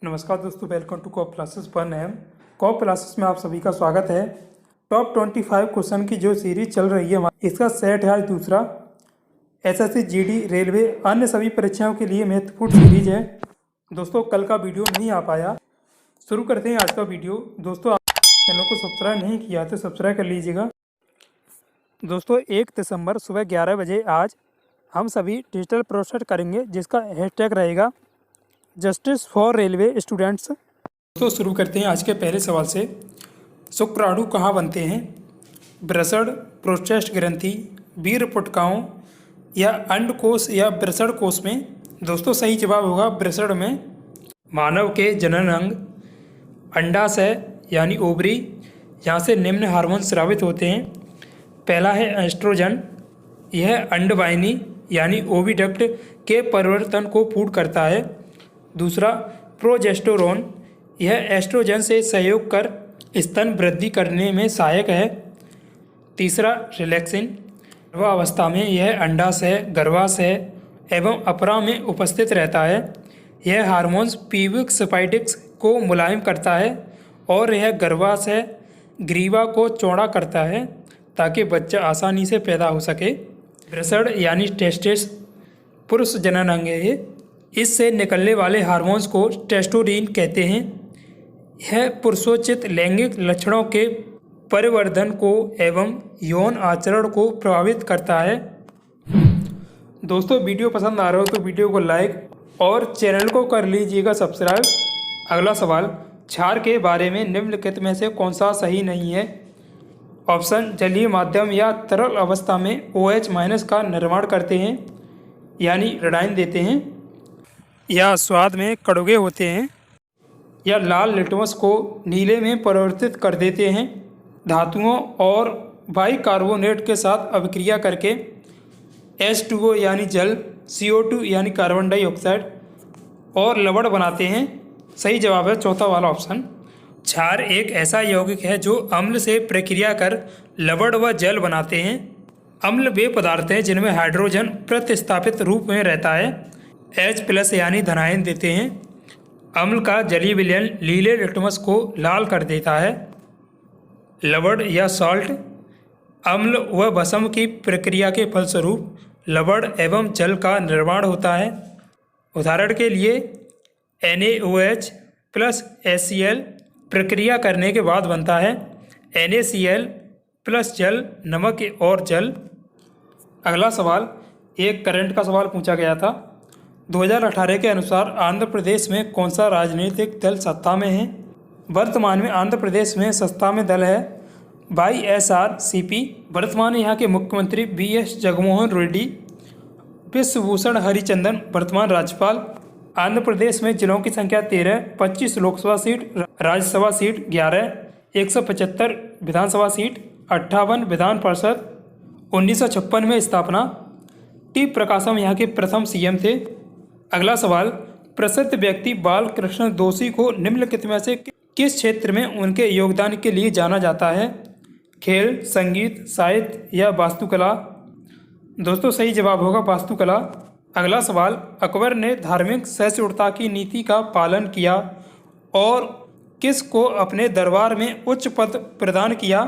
नमस्कार दोस्तों, welcome to corp classes पर नैम। कॉप क्लासेस में आप सभी का स्वागत है। टॉप 25 क्वेश्चन की जो सीरीज चल रही है इसका सेट है आज दूसरा। एसएससी, जीडी, रेलवे, अन्य सभी परीक्षाओं के लिए महत्वपूर्ण सीरीज है। दोस्तों, कल का वीडियो नहीं आ पाया। शुरू करते हैं आज का वीडियो। दोस्तों, आप चैनल को सब्सक्राइब नहीं किया तो सब्सक्राइब कर लीजिएगा। दोस्तों, 1 दिसंबर सुबह 11 बजे आज हम सभी डिजिटल प्रोसेस करेंगे, जिसका हैशटैग रहेगा जस्टिस फॉर रेलवे स्टूडेंट्स। तो शुरू करते हैं आज के पहले सवाल से। शुक्राणु कहाँ बनते हैं? ब्रसड, प्रोस्टेट ग्रंथि, वीरपुटकाओं या अंडकोश या ब्रसड कोश में? दोस्तों, सही जवाब होगा ब्रसड में। मानव के जनन अंग अंडाशय यानी ओवरी, यहाँ से निम्न हार्मोन स्रावित होते हैं। पहला है एस्ट्रोजन, यह अंडवाहिनी यानी ओविडक्ट के परिवर्तन को पूर्ण करता है। दूसरा प्रोजेस्टेरोन, यह एस्ट्रोजन से सहयोग कर स्तन वृद्धि करने में सहायक है। तीसरा रिलैक्सिन, गर्भावस्था में यह अंडाशय, गर्भाशय एवं अपरा में उपस्थित रहता है। यह हार्मोन्स पीविक स्पाइडिक्स को मुलायम करता है और यह गर्भाशय ग्रीवा को चौड़ा करता है ताकि बच्चा आसानी से पैदा हो सके। ब्रसड यानी टेस्टिस पुरुष जनन अंग है। इससे निकलने वाले हार्मोन्स को टेस्टोस्टेरोन कहते हैं। यह पुरुषोचित लैंगिक लक्षणों के परिवर्धन को एवं यौन आचरण को प्रभावित करता है। दोस्तों, वीडियो पसंद आ रहा हो तो वीडियो को लाइक और चैनल को कर लीजिएगा सब्सक्राइब। अगला सवाल, क्षार के बारे में निम्नलिखित में से कौन सा सही नहीं है? ऑप्शन, जलीय माध्यम या तरल अवस्था में OH- का निर्माण करते हैं यानी रेडाइन देते हैं, या स्वाद में कड़वे होते हैं, या लाल लिटमस को नीले में परिवर्तित कर देते हैं। धातुओं और बाइकार्बोनेट के साथ अभिक्रिया करके H2O यानी जल, CO2 यानी कार्बन डाइऑक्साइड और लवण बनाते हैं। सही जवाब है चौथा वाला ऑप्शन। क्षार एक ऐसा यौगिक है जो अम्ल से प्रक्रिया कर लवण व जल बनाते हैं। अम्ल वे पदार्थ हैं जिनमें हाइड्रोजन प्रतिस्थापित रूप में रहता है। H+ यानी धनायन देते हैं। अम्ल का जलीय विलयन नीले लिटमस को लाल कर देता है। लवण या सॉल्ट, अम्ल व भस्म की प्रक्रिया के फलस्वरूप लवण एवं जल का निर्माण होता है। उदाहरण के लिए NaOH + HCl प्रक्रिया करने के बाद बनता है NaCl + जल, नमक और जल। अगला सवाल एक करंट का सवाल पूछा गया था। 2018 के अनुसार आंध्र प्रदेश में कौन सा राजनीतिक दल सत्ता में है? वर्तमान में आंध्र प्रदेश में सत्ता में दल है YSRCP। वर्तमान यहाँ के मुख्यमंत्री BS जगनमोहन रेड्डी। विश्वभूषण हरिचंदन वर्तमान राज्यपाल। आंध्र प्रदेश में जिलों की संख्या 13, 25 लोकसभा सीट, राज्यसभा सीट 11, 175 विधानसभा सीट, 58 विधान परिषद। 1956 में स्थापना। टी प्रकाशम यहाँ के प्रथम CM थे। अगला सवाल, प्रसिद्ध व्यक्ति बाल कृष्ण दोषी को निम्नलिखित में से किस क्षेत्र में उनके योगदान के लिए जाना जाता है? खेल, संगीत, साहित्य या वास्तुकला? दोस्तों, सही जवाब होगा वास्तुकला। अगला सवाल, अकबर ने धार्मिक सहिष्णुता की नीति का पालन किया और किस को अपने दरबार में उच्च पद प्रदान किया?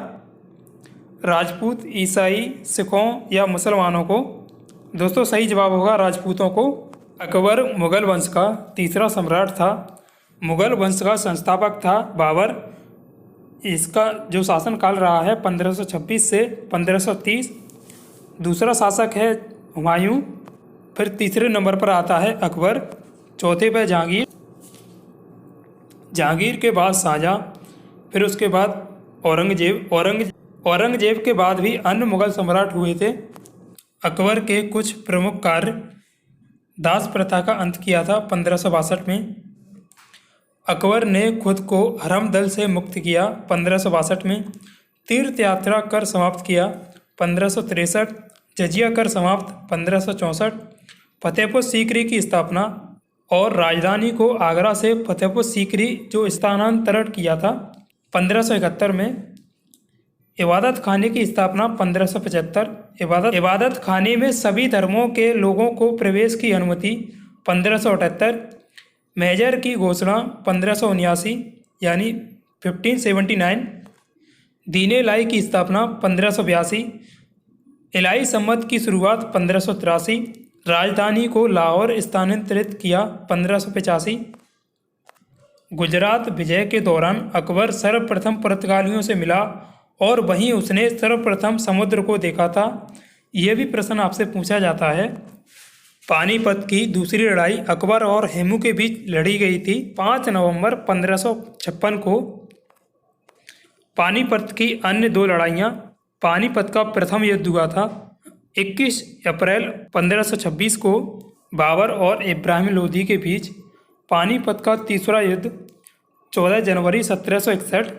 राजपूत, ईसाई, सिखों या मुसलमानों को? दोस्तों, सही जवाब होगा राजपूतों को। अकबर मुगल वंश का तीसरा सम्राट था। मुगल वंश का संस्थापक था बाबर। इसका जो शासनकाल रहा है 1526 से 1530। दूसरा शासक है हुमायूं। फिर तीसरे नंबर पर आता है अकबर। चौथे पर जहांगीर। जहांगीर के बाद शाहजहां। फिर उसके बाद औरंगजेब के बाद भी अन्य मुगल सम्राट हुए थे। अकबर के कुछ प्रमुख कार्य, दास प्रथा का अंत किया था 1562 में। अकबर ने खुद को हरमदल से मुक्त किया 1562 में। तीर्थ यात्रा कर समाप्त किया 1563। जजिया कर समाप्त 1564। फतेहपुर सीकरी की स्थापना और राजधानी को आगरा से फतेहपुर सीकरी जो स्थानांतरण किया था 1571 में। इबादत खाने की स्थापना 1575। इबादत खाने में सभी धर्मों के लोगों को प्रवेश की अनुमति 1578। मेजर की घोषणा 1579 यानी 1579। दीन लाई की स्थापना 1582। इलाही सम्मत की शुरुआत 1583। राजधानी को लाहौर स्थानांतरित किया 1585। गुजरात विजय के दौरान अकबर सर्वप्रथम पुर्तगालियों से मिला और वहीं उसने सर्वप्रथम समुद्र को देखा था। यह भी प्रश्न आपसे पूछा जाता है। पानीपत की दूसरी लड़ाई अकबर और हेमू के बीच लड़ी गई थी 5 नवंबर 1556 को। पानीपत की अन्य दो लड़ाइयाँ। पानीपत का प्रथम युद्ध हुआ था 21 अप्रैल 1526 को बाबर और इब्राहिम लोधी के बीच। पानीपत का तीसरा युद्ध 14 जनवरी 1761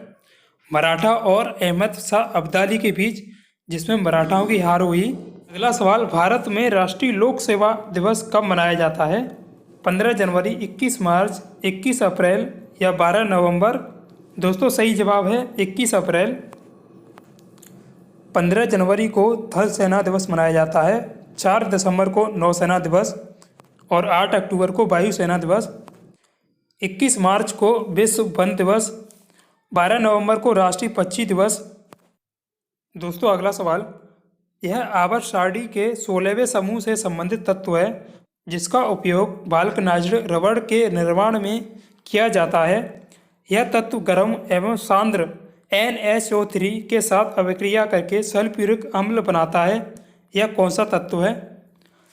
मराठा और अहमद शाह अब्दाली के बीच, जिसमें मराठाओं की हार हुई। अगला सवाल, भारत में राष्ट्रीय लोक सेवा दिवस कब मनाया जाता है? 15 जनवरी, 21 मार्च, 21 अप्रैल या 12 नवंबर? दोस्तों सही जवाब है 21 अप्रैल। 15 जनवरी को थल सेना दिवस मनाया जाता है, 4 दिसंबर को नौसेना दिवस और 8 अक्टूबर को वायुसेना दिवस। 21 मार्च को विश्व वन दिवस, 12 नवंबर को राष्ट्रीय पक्षी दिवस। दोस्तों अगला सवाल, यह आवर्त सारणी के 16वें समूह से संबंधित तत्व है जिसका उपयोग वल्कनाइज्ड रबड़ के निर्माण में किया जाता है। यह तत्व गर्म एवं सांद्र NaCO3 के साथ अभिक्रिया करके सल्फ्यूरिक अम्ल बनाता है। यह कौन सा तत्व है?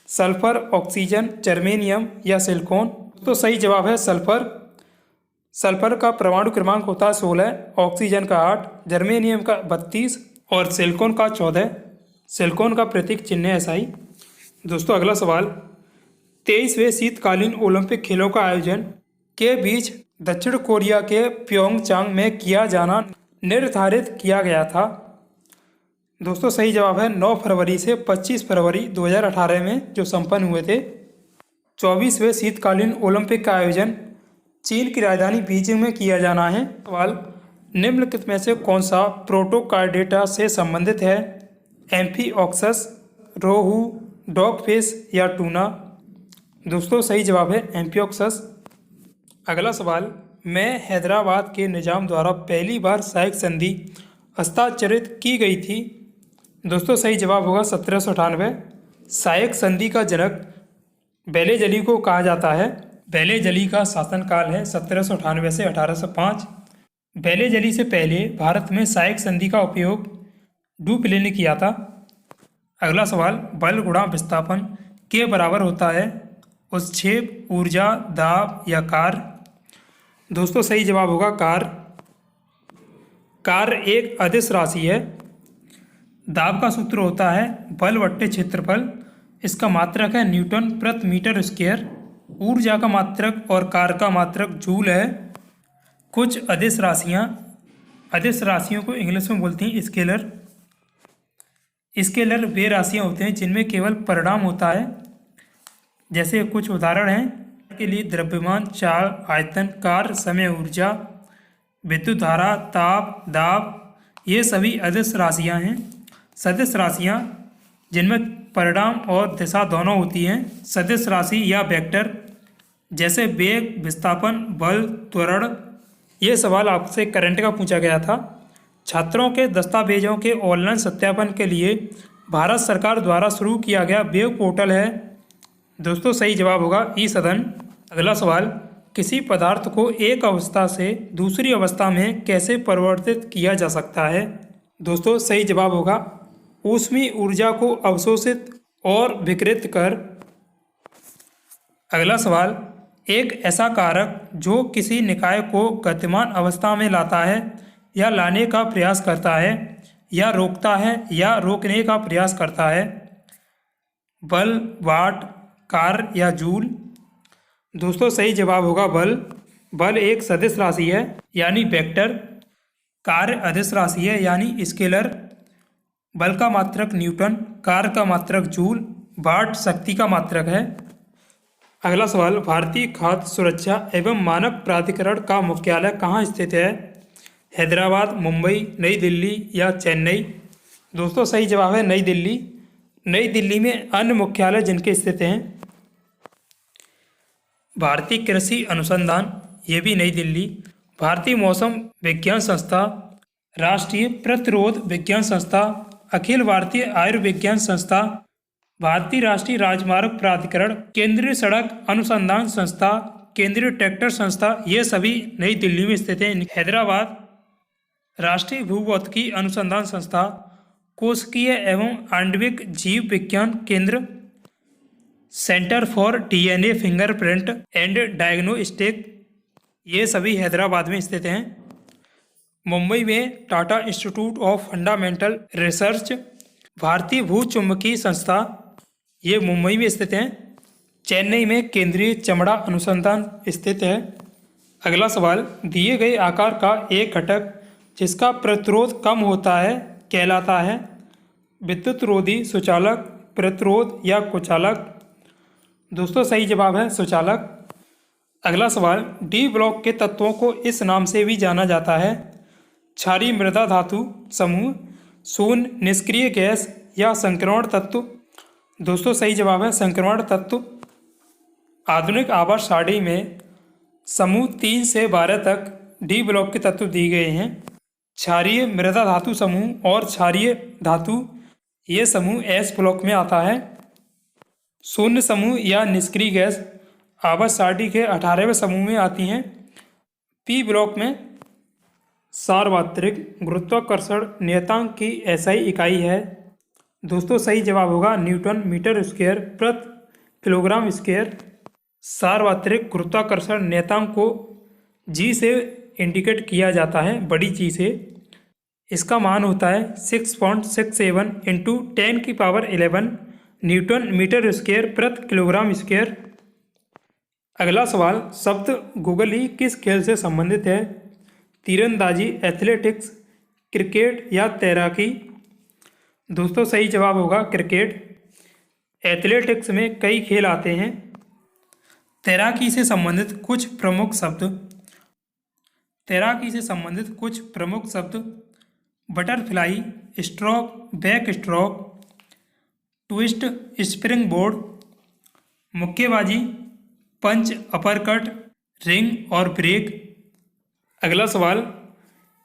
सल्फर, ऑक्सीजन, जर्मेनियम या सिलिकॉन? तो सही जवाब है सल्फर। सल्फर का परमाणु क्रमांक होता है 16, ऑक्सीजन का 8, जर्मेनियम का 32 और सिलिकॉन का 14। सिलिकॉन का प्रतीक चिन्ह है SI। दोस्तों अगला सवाल, 23वें शीतकालीन ओलंपिक खेलों का आयोजन के बीच दक्षिण कोरिया के प्योंगचांग में किया जाना निर्धारित किया गया था। दोस्तों सही जवाब है 9 फरवरी से 25 फरवरी 2018 में जो संपन्न हुए थे। 24वें शीतकालीन ओलंपिक का आयोजन चीन की राजधानी बीजिंग में किया जाना है। सवाल, निम्नलिखित में से कौन सा प्रोटोकार्डेटा से संबंधित है? एम्फीऑक्सस, रोहू, डॉगफिश या टूना? दोस्तों सही जवाब है एम्फीऑक्सस। अगला सवाल, में हैदराबाद के निजाम द्वारा पहली बार सहायक संधि हस्ताक्षरित की गई थी। दोस्तों सही जवाब होगा 1798। सहायक संधि का जनक बेलेजली को कहा जाता है। बेलेजली का शासनकाल है 1798 से 1805। बेलेजली से पहले भारत में सहायक संधि का उपयोग डुप्ले ने किया था। अगला सवाल, बल गुणा विस्थापन के बराबर होता है? उत्क्षेप, ऊर्जा, दाब या कार्य? दोस्तों सही जवाब होगा कार्य। कार्य एक अदिश राशि है। दाब का सूत्र होता है बल बट्टे क्षेत्रफल। इसका मात्रक है न्यूटन प्रति मीटर स्क्वायर। ऊर्जा का मात्रक और कार्य का मात्रक जूल है। कुछ अदिश राशियों को इंग्लिश में बोलती हैं स्केलर। स्केलर वे राशियाँ होते हैं जिनमें केवल परिणाम होता है। जैसे कुछ उदाहरण हैं के लिए द्रव्यमान, चाल, आयतन, कार्य, समय, ऊर्जा, विद्युत धारा, ताप, दाब, ये सभी अदिश राशियाँ हैं। सदिश राशियाँ जिनमें परिणाम और दिशा दोनों होती हैं। सदिश राशि या वेक्टर जैसे वेग, विस्थापन, बल, त्वरण। ये सवाल आपसे करंट का पूछा गया था। छात्रों के दस्तावेजों के ऑनलाइन सत्यापन के लिए भारत सरकार द्वारा शुरू किया गया वेब पोर्टल है। दोस्तों सही जवाब होगा ई-सदन। अगला सवाल, किसी पदार्थ को एक अवस्था से दूसरी अवस्था में कैसे परिवर्तित किया जा सकता है? दोस्तों सही जवाब होगा ऊष्मीय ऊर्जा को अवशोषित और विकिरित कर। अगला सवाल, एक ऐसा कारक जो किसी निकाय को गतिमान अवस्था में लाता है या लाने का प्रयास करता है या रोकता है या रोकने का प्रयास करता है। बल, वाट, कार्य या जूल? दोस्तों सही जवाब होगा बल। बल एक सदिश राशि है यानी वेक्टर। कार्य अदिश राशि है यानी स्केलर। बल का मात्रक न्यूटन, कार्य का मात्रक जूल, वाट शक्ति का मात्रक है। अगला सवाल, भारतीय खाद्य सुरक्षा एवं मानक प्राधिकरण का मुख्यालय कहाँ स्थित है? हैदराबाद, मुंबई, नई दिल्ली या चेन्नई? दोस्तों सही जवाब है नई दिल्ली। नई दिल्ली में अन्य मुख्यालय जिनके स्थित हैं भारतीय कृषि अनुसंधान, ये भी नई दिल्ली। भारतीय मौसम विज्ञान संस्था, राष्ट्रीय प्रतिरोध विज्ञान संस्था, अखिल भारतीय आयुर्विज्ञान संस्था, भारतीय राष्ट्रीय राजमार्ग प्राधिकरण, केंद्रीय सड़क अनुसंधान संस्था, केंद्रीय ट्रैक्टर संस्था, ये सभी नई दिल्ली में स्थित हैं। हैदराबाद राष्ट्रीय भूभौतिकी अनुसंधान संस्था, कोशिकीय एवं आणविक जीव विज्ञान केंद्र, centre for DNA fingerprint and diagnostic, ये सभी हैदराबाद में स्थित हैं। मुंबई में Tata institute of fundamental research, भारतीय भूचुम्बकीय संस्था, ये मुंबई में स्थित हैं। चेन्नई में केंद्रीय चमड़ा अनुसंधान स्थित है। अगला सवाल, दिए गए आकार का एक घटक जिसका प्रतिरोध कम होता है कहलाता है? विद्युत रोधी सुचालक, प्रतिरोध या कुचालक? दोस्तों सही जवाब है सुचालक। अगला सवाल, डी ब्लॉक के तत्वों को इस नाम से भी जाना जाता है? क्षारीय मृदा धातु समूह, शून्य निष्क्रिय गैस या संक्रमण तत्व? दोस्तों सही जवाब है संक्रमण तत्व। आधुनिक आवास सारणी में समूह 3 से 12 तक डी ब्लॉक के तत्व दिए गए हैं। क्षारीय मृदा धातु समूह और क्षारीय धातु, ये समूह एस ब्लॉक में आता है। शून्य समूह या निष्क्रिय गैस आवास सारणी के 18वें समूह में आती हैं। पी ब्लॉक में सार्वत्रिक गुरुत्वाकर्षण नियतांक की एसआई इकाई है। दोस्तों सही जवाब होगा न्यूटन मीटर स्क्वायर प्रति किलोग्राम स्क्वायर। सार्वत्रिक गुरुत्वाकर्षण नियतांक को जी से इंडिकेट किया जाता है, बड़ी जी से। इसका मान होता है 6.67 इंटू 10⁻11 न्यूटन मीटर स्क्वायर प्रति किलोग्राम स्क्वायर। अगला सवाल, शब्द गूगली किस खेल से संबंधित है? तीरंदाजी, एथलेटिक्स, क्रिकेट या तैराकी? दोस्तों सही जवाब होगा क्रिकेट। एथलेटिक्स में कई खेल आते हैं। तैराकी से संबंधित कुछ प्रमुख शब्द। तैराकी से संबंधित कुछ प्रमुख शब्द: butterfly, stroke, back stroke, twist, spring board, मुक्केबाजी, पंच, अपरकट, रिंग और ब्रेक। अगला सवाल,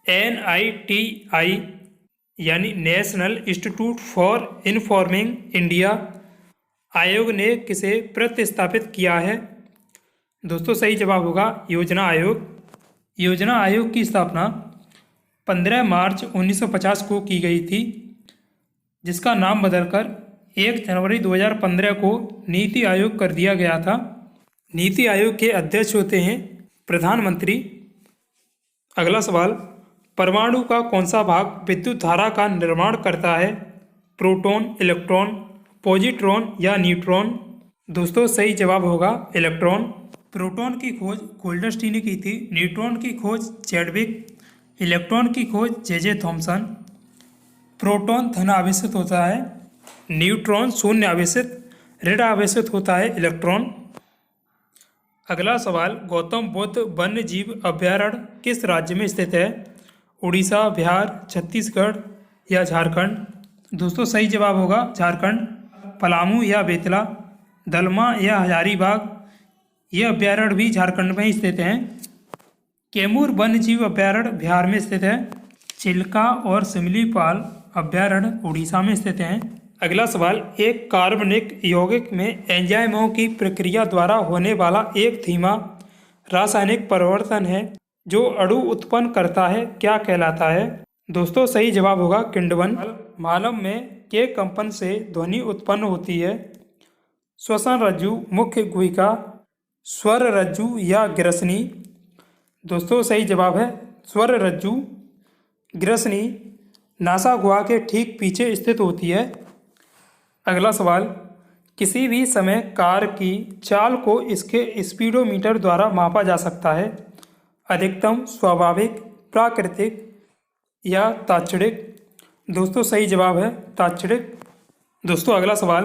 NITI यानी national institute for informing India आयोग ने किसे प्रतिस्थापित किया है? दोस्तों सही जवाब होगा योजना आयोग। योजना आयोग की स्थापना 15 मार्च 1950 को की गई थी, जिसका नाम बदलकर 1 जनवरी 2015 को नीति आयोग कर दिया गया था। नीति आयोग के अध्यक्ष होते हैं प्रधानमंत्री। अगला सवाल, परमाणु का कौन सा भाग विद्युत धारा का निर्माण करता है? प्रोटॉन, इलेक्ट्रॉन, पॉजिट्रॉन या न्यूट्रॉन? दोस्तों सही जवाब होगा इलेक्ट्रॉन। प्रोटॉन की खोज गोल्डस्टीन ने की थी, न्यूट्रॉन की खोज चैडविक, इलेक्ट्रॉन की खोज जे थॉमसन। प्रोटॉन धन आवेशित होता है, न्यूट्रॉन शून्य आवेशित, ऋण आवेशित होता है इलेक्ट्रॉन। अगला सवाल, गौतम बुद्ध वन्य जीव अभयारण्य किस राज्य में स्थित है? उड़ीसा, बिहार, छत्तीसगढ़ या झारखंड? दोस्तों सही जवाब होगा झारखंड। पलामू या बेतला, दलमा या हजारीबाग, ये अभयारण्य भी झारखंड में ही स्थित हैं। कैमूर वन्य जीव अभयारण्य बिहार में स्थित है। चिल्का और सिमलीपाल अभयारण्य उड़ीसा में स्थित हैं। अगला सवाल, एक कार्बनिक यौगिक में एंजाइमों की प्रक्रिया द्वारा होने वाला एक धीमा रासायनिक परिवर्तन है जो अणु उत्पन्न करता है, क्या कहलाता है? दोस्तों सही जवाब होगा किण्वन। मालम में के कंपन से ध्वनि उत्पन्न होती है? श्वसन रज्जु, मुख्य गुहिका, स्वर रज्जु या ग्रसनी? दोस्तों सही जवाब है स्वर रज्जु। ग्रसनी नासा गुहा के ठीक पीछे स्थित होती है। अगला सवाल, किसी भी समय कार की चाल को इसके स्पीडोमीटर द्वारा मापा जा सकता है? अधिकतम, स्वाभाविक, प्राकृतिक या ताक्षणिक? दोस्तों सही जवाब है ताक्षणिक। दोस्तों अगला सवाल,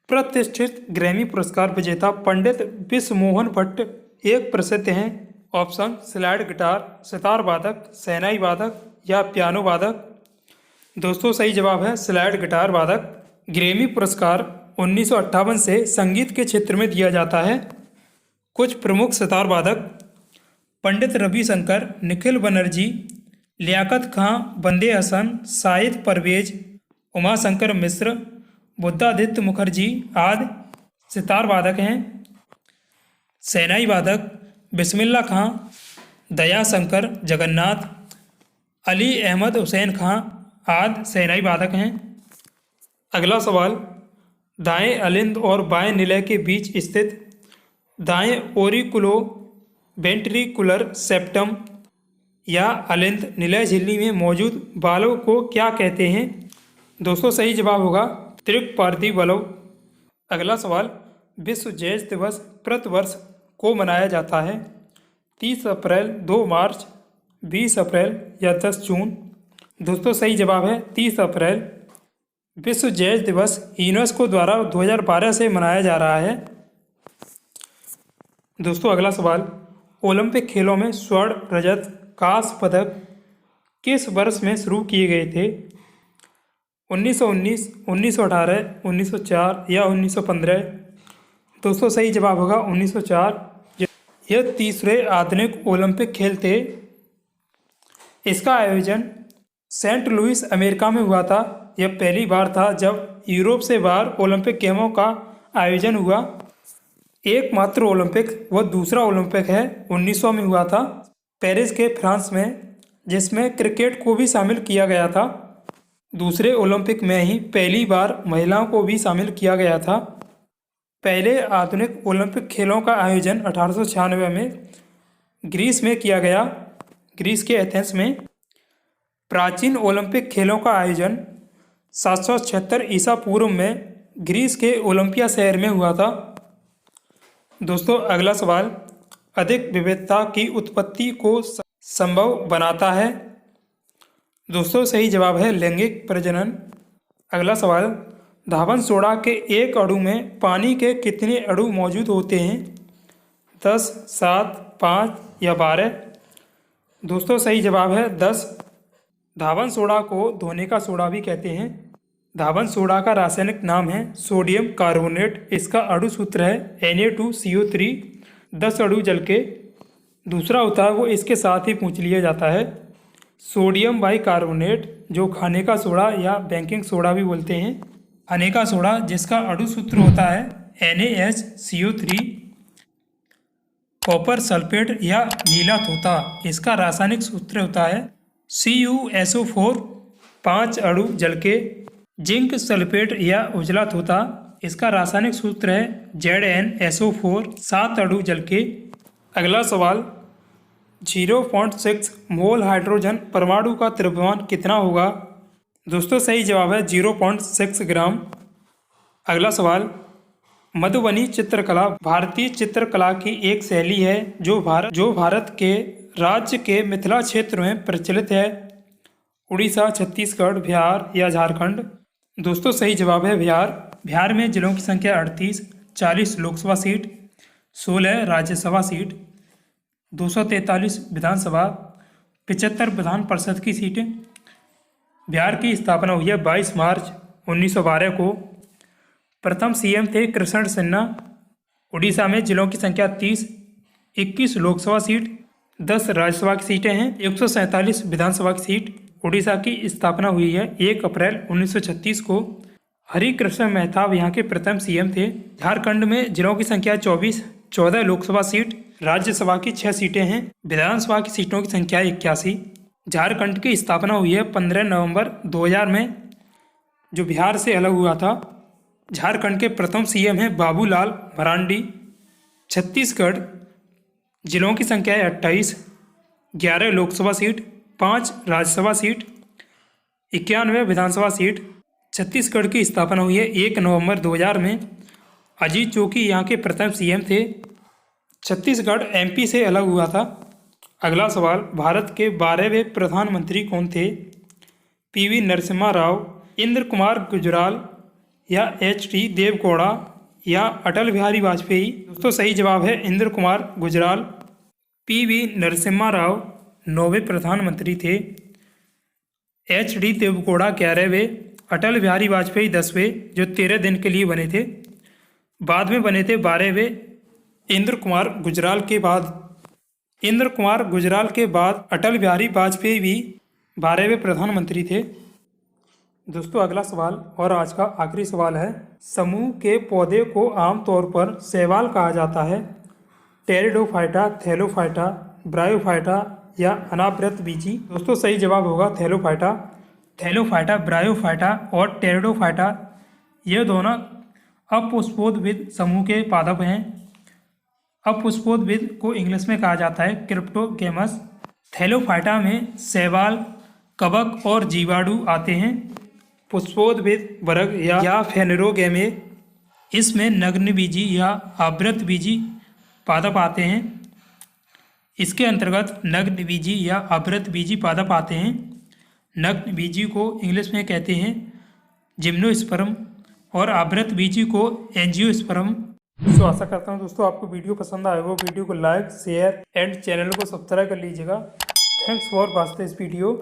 प्रतिष्ठित ग्रैमी पुरस्कार विजेता पंडित विश्वमोहन भट्ट एक प्रसिद्ध हैं? ऑप्शन, स्लाइड गिटार, सितार वादक, शहनाई वादक या पियानो वादक? दोस्तों सही जवाब है स्लाइड गिटार वादक। ग्रैमी पुरस्कार 1958 से संगीत के क्षेत्र में दिया जाता है। कुछ प्रमुख सितार वादक: पंडित रविशंकर, निखिल बनर्जी, लियाकत खां, बंदे हसन, शाहिद परवेज, उमाशंकर मिश्र, बुद्धादित्य मुखर्जी आदि सितार वादक हैं। शहनाई वादक: बिस्मिल्लाह खां, दयाशंकर जगन्नाथ, अली अहमद हुसैन खां आदि शहनाई वादक हैं। अगला सवाल: दाएं अलिंद और बाएं निलय के बीच स्थित दाएं ओरिकुलो वेंट्रिकुलर सेप्टम या अलिंद निलय झिल्ली में मौजूद बालव को क्या कहते हैं? दोस्तों सही जवाब होगा त्रिक-पारदी बलव। अगला सवाल: विश्व जैज दिवस प्रतिवर्ष को मनाया जाता है? 30 अप्रैल, 2 मार्च, 20 अप्रैल या 10 जून? दोस्तों सही जवाब है 30 अप्रैल। विश्व जैज दिवस यूनेस्को द्वारा 2012 से मनाया जा रहा है। दोस्तों अगला सवाल: ओलंपिक खेलों में स्वर्ण, रजत, कांस्य पदक किस वर्ष में शुरू किए गए थे? 1919, 1918, 1904 या 1915? दोस्तों सही जवाब होगा 1904। यह तीसरे आधुनिक ओलंपिक खेल थे। इसका आयोजन सेंट लुइस अमेरिका में हुआ था। यह पहली बार था जब यूरोप से बाहर ओलंपिक गेमों का आयोजन हुआ। एकमात्र ओलंपिक व दूसरा ओलंपिक है 1900 में हुआ था पेरिस के फ्रांस में, जिसमें क्रिकेट को भी शामिल किया गया था। दूसरे ओलंपिक में ही पहली बार महिलाओं को भी शामिल किया गया था। पहले आधुनिक ओलंपिक खेलों का आयोजन 1896 में ग्रीस में किया गया, ग्रीस के एथेंस में। प्राचीन ओलंपिक खेलों का आयोजन 776 ईसा पूर्व में ग्रीस के ओलंपिया शहर में हुआ था। दोस्तों अगला सवाल: अधिक विविधता की उत्पत्ति को संभव बनाता है? दोस्तों सही जवाब है लैंगिक प्रजनन। अगला सवाल: धावन सोडा के एक अणु में पानी के कितने अणु मौजूद होते हैं? 10, 7, 5 या 12? दोस्तों सही जवाब है 10। धावन सोडा को धोने का सोडा भी कहते हैं। धावन सोडा का रासायनिक नाम है सोडियम कार्बोनेट। इसका अणु सूत्र है Na2CO3। 10 अणु जल के दूसरा होता है वो इसके साथ ही पूछ लिया जाता है सोडियम बाइकार्बोनेट, जो खाने का सोडा या बेकिंग सोडा भी बोलते हैं। खाने का सोडा जिसका अणु सूत्र होता है NaHCO3। कॉपर सल्फेट या नीला तोता, इसका रासायनिक सूत्र होता है CuSO4। 5 अणु जल के। जिंक सल्फेट या उजला तोता, इसका रासायनिक सूत्र है ZnSO4। 7 अणु जल के। अगला सवाल: 0.6 मोल हाइड्रोजन परमाणु का द्रव्यमान कितना होगा? दोस्तों सही जवाब है 0.6 ग्राम। अगला सवाल: मधुबनी चित्रकला भारतीय चित्रकला की एक शैली है जो भारत के राज्य के मिथिला क्षेत्र में प्रचलित है। उड़ीसा, छत्तीसगढ़, बिहार या झारखंड? दोस्तों सही जवाब है बिहार। बिहार में जिलों की संख्या 38, 40 लोकसभा सीट, 16 राज्यसभा सीट, 243 विधानसभा, 75 विधान परिषद की सीटें। बिहार की स्थापना हुई है 22 मार्च 1912 को। प्रथम सीएम थे कृष्ण सिन्हा। उड़ीसा में जिलों की संख्या 30, 21 लोकसभा सीट, 10 राज्यसभा की सीटें हैं, 147 विधानसभा की सीट। उड़ीसा की स्थापना हुई है 1 अप्रैल 1936 को। हरि कृष्ण मेहताब यहाँ के प्रथम सीएम थे। झारखंड में जिलों की संख्या 24, 14 लोकसभा सीट, राज्यसभा की 6 सीटें हैं, विधानसभा की सीटों की संख्या 81। झारखंड की स्थापना हुई है 15 नवंबर 2000 में, जो बिहार से अलग हुआ था। झारखंड के प्रथम सीएम हैं बाबूलाल मरांडी। छत्तीसगढ़ जिलों की संख्या है 28, 11 लोकसभा सीट, 5 राज्यसभा सीट, 91 विधानसभा सीट। छत्तीसगढ़ की स्थापना हुई है 1 नवंबर 2000 में। अजीत जोगी यहाँ के प्रथम सीएम थे। छत्तीसगढ़ एमपी से अलग हुआ था। अगला सवाल: भारत के 12वें प्रधानमंत्री कौन थे? PV नरसिम्हा राव, इंद्र कुमार गुजराल या HT देवगौड़ा या अटल बिहारी वाजपेयी? दोस्तों सही जवाब है इंद्र कुमार गुजराल। PV नरसिम्हा राव 9वें प्रधानमंत्री थे। HT देवगौड़ा 11वें, अटल बिहारी वाजपेयी 10वें, जो 13 दिन के लिए बने थे। बाद में बने थे 12वें इंद्र कुमार गुजराल के बाद अटल बिहारी वाजपेयी भी 12वें प्रधानमंत्री थे। दोस्तों अगला सवाल और आज का आखिरी सवाल है, समूह के पौधे को आमतौर पर शैवाल कहा जाता है। टेरिडोफाइटा, थैलोफाइटा, ब्रायोफाइटा या अनावृत बीजी। दोस्तों सही जवाब होगा थैलोफाइटा। थैलोफाइटा, ब्रायोफाइटा और टेरिडोफाइटा ये दोनों अपुष्पोद्भिद समूह के पादप हैं। अपुष्पोद्भिद को इंग्लिश में कहा जाता है क्रिप्टोगैमस। थैलोफाइटा में शैवाल, कवक और जीवाणु आते हैं। पुष्पोद्भिद वर्ग या फेनेरोगैमे, इसमें नग्नबीजी या आवृतबीजी पादप आते हैं। इसके अंतर्गत नग्नबीजी या आवृतबीजी पादप आते हैं। नग्नबीजी को इंग्लिश में कहते हैं जिम्नोस्पर्म और आवृतबीजी को एंजियोस्पर्म। तो आशा करता हूँ दोस्तों आपको वीडियो पसंद आएगा। वीडियो को लाइक, शेयर एंड चैनल को सब्सक्राइब कर लीजिएगा। Thanks for watching this video.